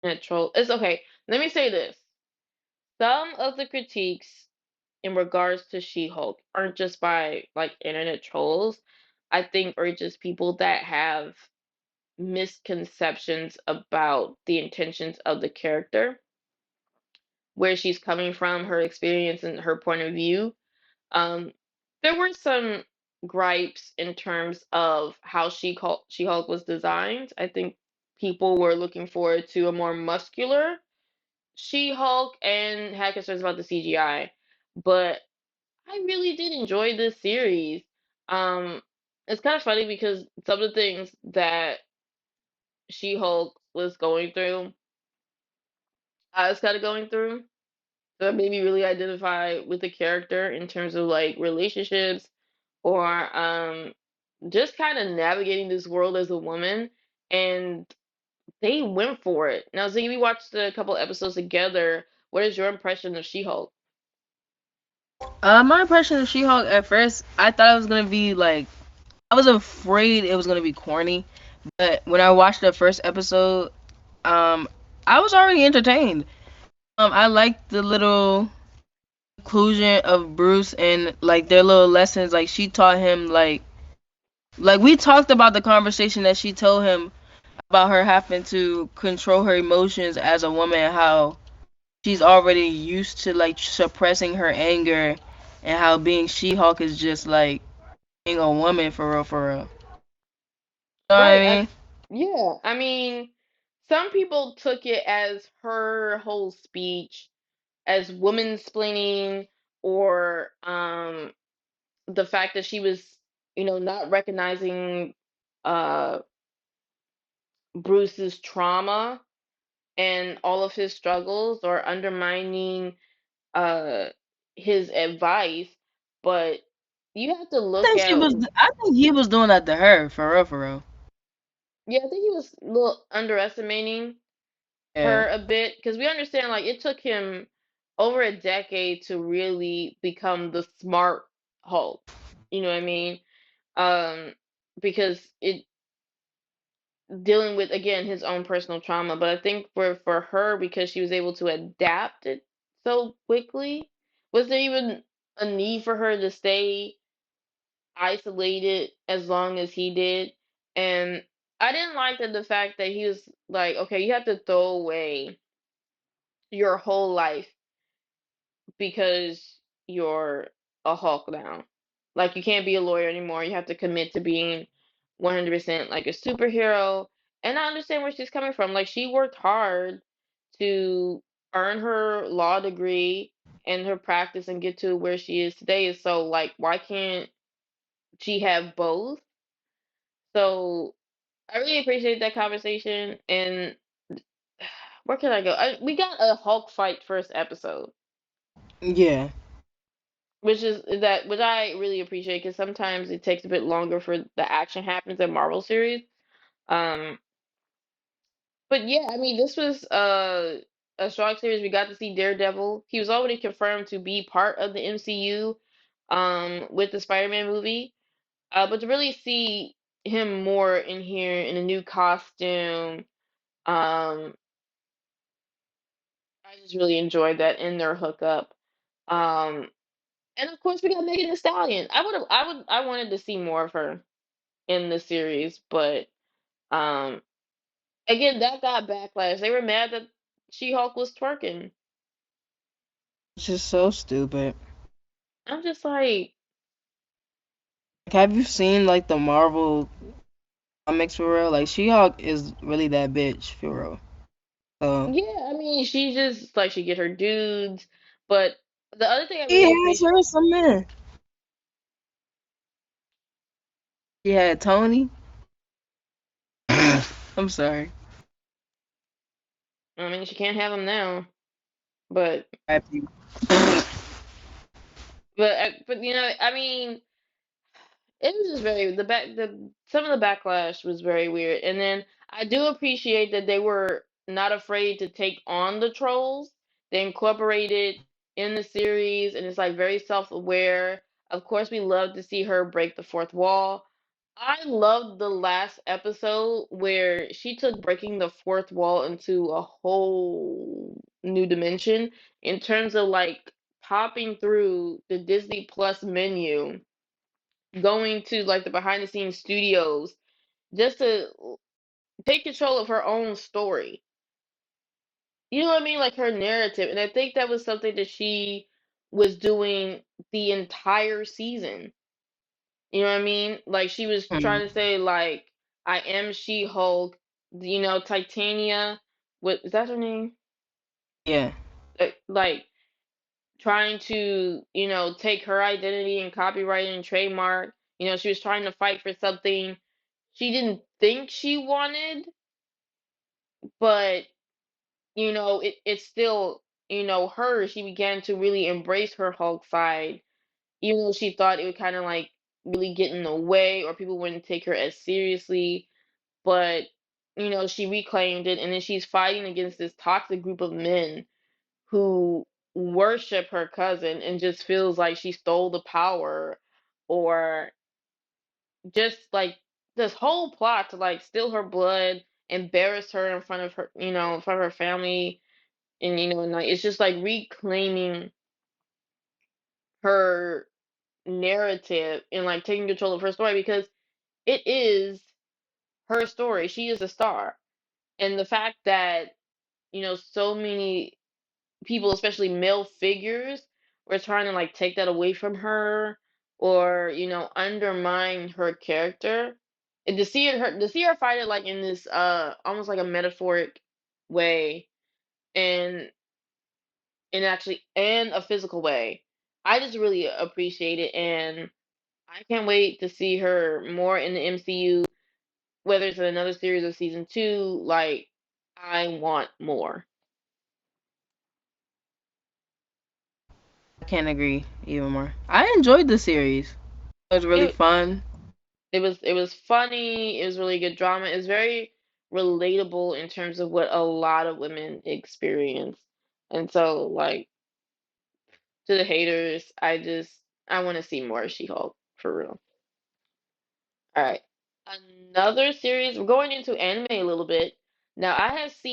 troll. It's okay. Let me say this. Some of the critiques in regards to She-Hulk aren't just by like internet trolls. I think are just people that have misconceptions about the intentions of the character, where she's coming from, her experience and her point of view. Um, there were some gripes in terms of how She-Hulk was designed. I think people were looking forward to a more muscular She-Hulk and had concerns about the CGI. But I really did enjoy this series. Um, it's kind of funny because some of the things that She-Hulk was going through, I was kind of going through. So it made me really identify with the character in terms of like relationships or just kind of navigating this world as a woman. And they went for it. Now, Ziggy, we watched a couple episodes together. What is your impression of She-Hulk? My impression of She-Hulk at first, I thought it was gonna be like I was afraid it was gonna be corny, but when I watched the first episode, um, I was already entertained. I liked the little inclusion of Bruce and like their little lessons. Like she taught him like we talked about the conversation that she told him about her having to control her emotions as a woman, how she's already used to like suppressing her anger, and how being She-Hulk is just like being a woman for real, for real. You know what I Right. mean? Yeah. I mean, some people took it as her whole speech as woman splaining or the fact that she was, not recognizing uh Bruce's trauma and all of his struggles or undermining uh his advice, but you have to I look think she at. was. I think he was doing that to her, for real, for real. Yeah, I think he was a little underestimating Yeah. her a bit because we understand like it took him over a decade to really become the smart Hulk. You know what I mean? Um, because it dealing with again his own personal trauma, but I think for her because she was able to adapt it so quickly, was there even a need for her to stay isolated as long as he did? And I didn't like the fact that he was like, okay, you have to throw away your whole life because you're a Hulk now. Like you can't be a lawyer anymore. You have to commit to being 100% like a superhero. And I understand where she's coming from. Like she worked hard to earn her law degree and her practice and get to where she is today. So like why can't she have both? So I really appreciate that conversation and where can I go? We got a Hulk fight first episode. Yeah. Which I really appreciate because sometimes it takes a bit longer for the action happens in Marvel series. Um, but yeah, I mean this was a strong series. We got to see Daredevil. He was already confirmed to be part of the MCU with the Spider-Man movie. But to really see him more in here in a new costume, um, I just really enjoyed that in their hookup. Um, and of course we got Megan Thee Stallion. I wanted to see more of her in the series, but um again that got backlash. They were mad that She-Hulk was twerking. It's just so stupid. I'm just like, Like, have you seen like the Marvel comics for real? Like She-Hulk is really that bitch for real. So yeah, I mean she just like she get her dudes, but the other thing I he really has appreciate. her some men. She had Tony. I'm sorry. I mean she can't have him now, but Happy. but I mean it was just very the some of the backlash was very weird. And then I do appreciate that they were not afraid to take on the trolls. They incorporated in the series and it's like very self-aware. Of course we love to see her break the fourth wall. I loved the last episode where she took breaking the fourth wall into a whole new dimension in terms of like popping through the Disney Plus menu, going to like the behind the scenes studios just to take control of her own story. You know what I mean? Like her narrative. And I think that was something that she was doing the entire season. You know what I mean? Like she was Mm, trying to say like I am She-Hulk, Titania, what is that her name? yeah. Like trying to, take her identity and copyright and trademark. She was trying to fight for something she didn't think she wanted, but it's still, her. She began to really embrace her Hulk side, even though she thought it would kind of like really get in the way or people wouldn't take her as seriously. But she reclaimed it, and then she's fighting against this toxic group of men who worship her cousin and just feels like she stole the power, or just like this whole plot to like steal her blood, embarrass her in front of her, in front of her family, and and like it's just like reclaiming her narrative and like taking control of her story because it is her story. She is a star. And the fact that, so many people, especially male figures, were trying to like take that away from her or, undermine her character. And to see her fight it like in this almost like a metaphoric way and actually and a physical way. I just really appreciate it, and I can't wait to see her more in the MCU, whether it's in another series or season two. Like, I want more. I can't agree even more. I enjoyed the series. It was really It fun. it was funny. It was really good drama. It's very relatable in terms of what a lot of women experience. And so, like, to the haters, I want to see more She-Hulk for real. All right. Another series, we're going into anime a little bit. Now, I have seen